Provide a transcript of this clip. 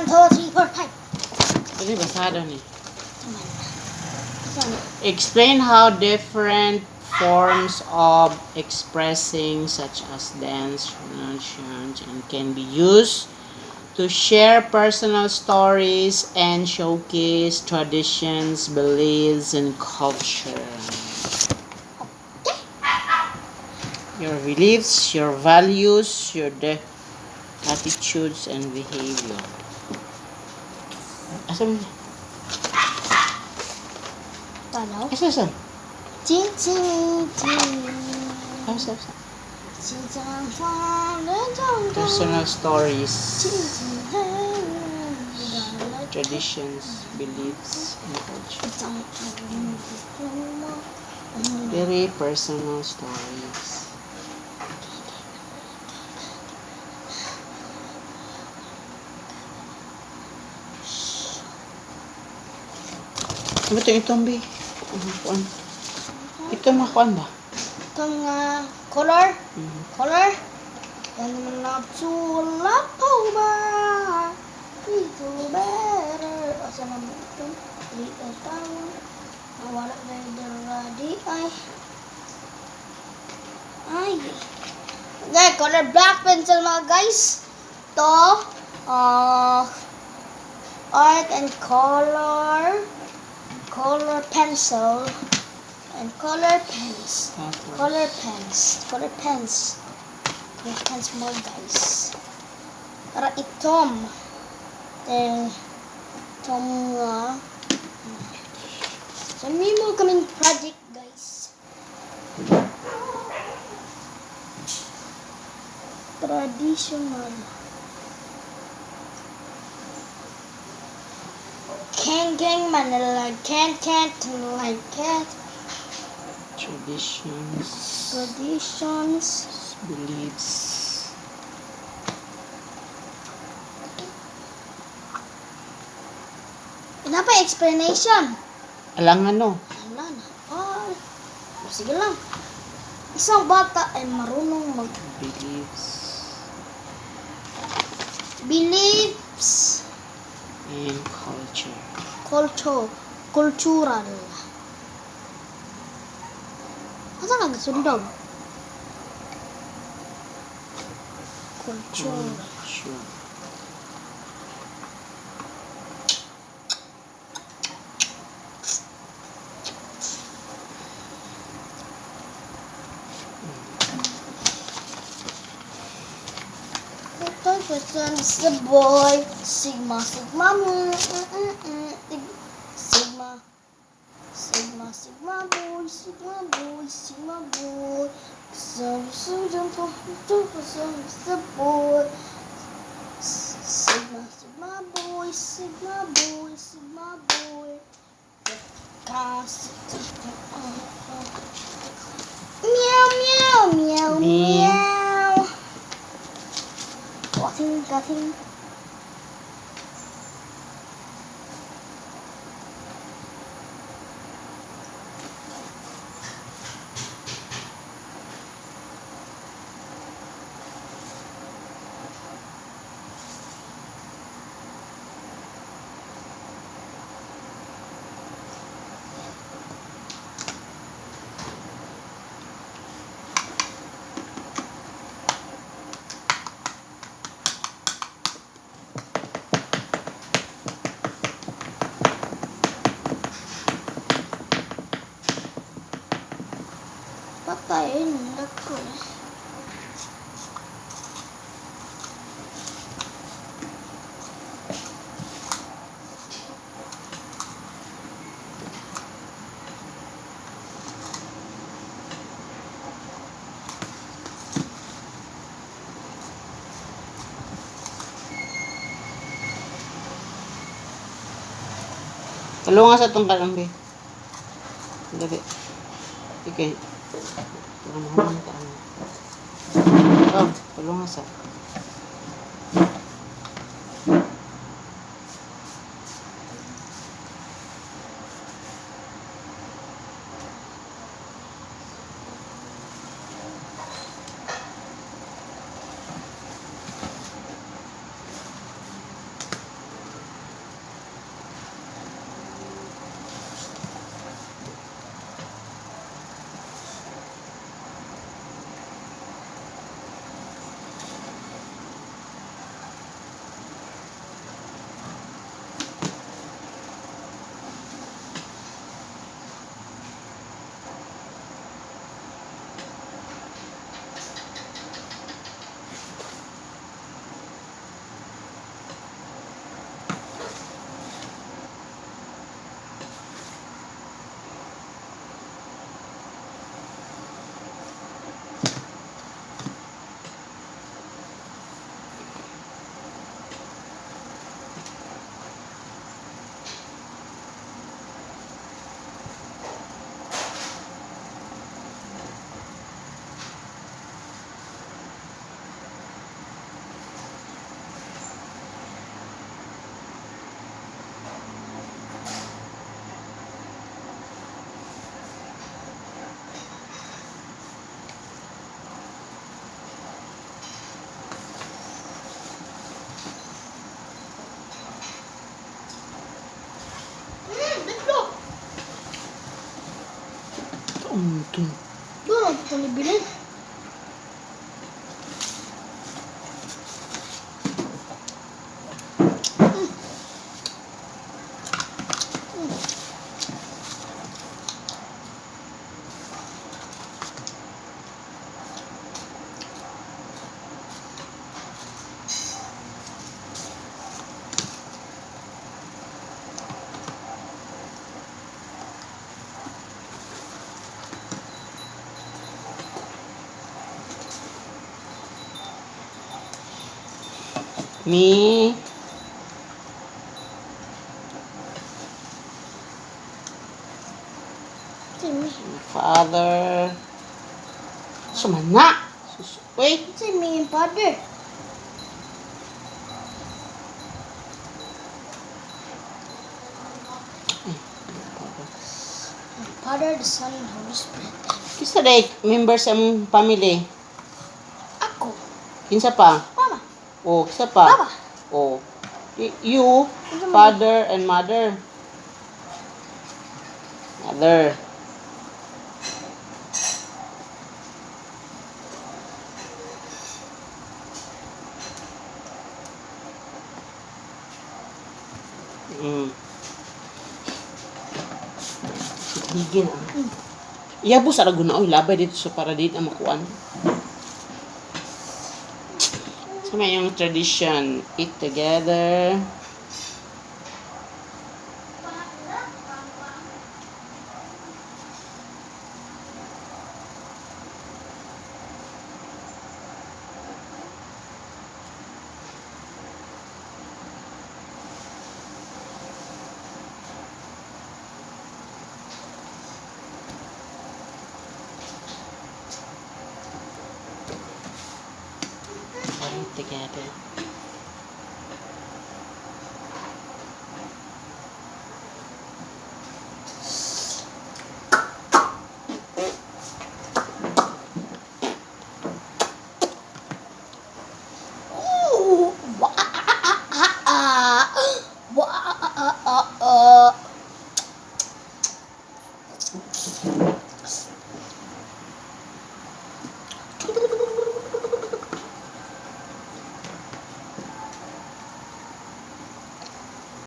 1, 2, 3, 4, 5. Ini basado ni. Naman. Saan? Explain how different forms of expressing such as dance, pronunciations, and can be used to share personal stories and showcase traditions, beliefs, and culture. Your beliefs, your values, your attitudes, and behavior. Asan? Paano? Asan? Ting, ting, ting. Asan? Personal Personal stories, traditions, beliefs, and culture. Very personal stories. Ano ito Tombi? Ito makuan ba? Itong color. Color. Yan naman na sulat ko ba? Ito better. Asa naman ito? Little town. Nawala na yung radi. Ay. Okay, color black pencil mga guys. Ito. Art and color. Color pencil. And color pens. Color pens. Color pens. Color pens more guys. Para itom. Itom nga. So, may mo kaming project guys. Traditional. Gang Manila. Can't like cat. Traditions, beliefs. Ano pa explanation? Alang ano? Wala na. Sige lang. Isang bata ay marunong beliefs and culture. Cultural. Asa nga sundog? Culture. The boy, sigma mo, sigma boy, some the boy, sigma boy, meow. Cutting. Patayin ko na. Tulungan sa itong kalambi. Dali. Okay. Tulungan sa. Untun. Doon ako ni bilin. Me. Simi. Father. Sumana. Wait. Simi yung father. Father, the Son, and Holy Spirit. Kisa day members sa mong family? Ako. Kinsa pa? Mama. Oh, kisa pa? Papa. Oh. You, father and mother. Mother. Higin ah. Iyabo sa raguna oy labay dito sa para dito ang makuan. Sa may yung tradition, eat together. Eat together. Ooh. Wah.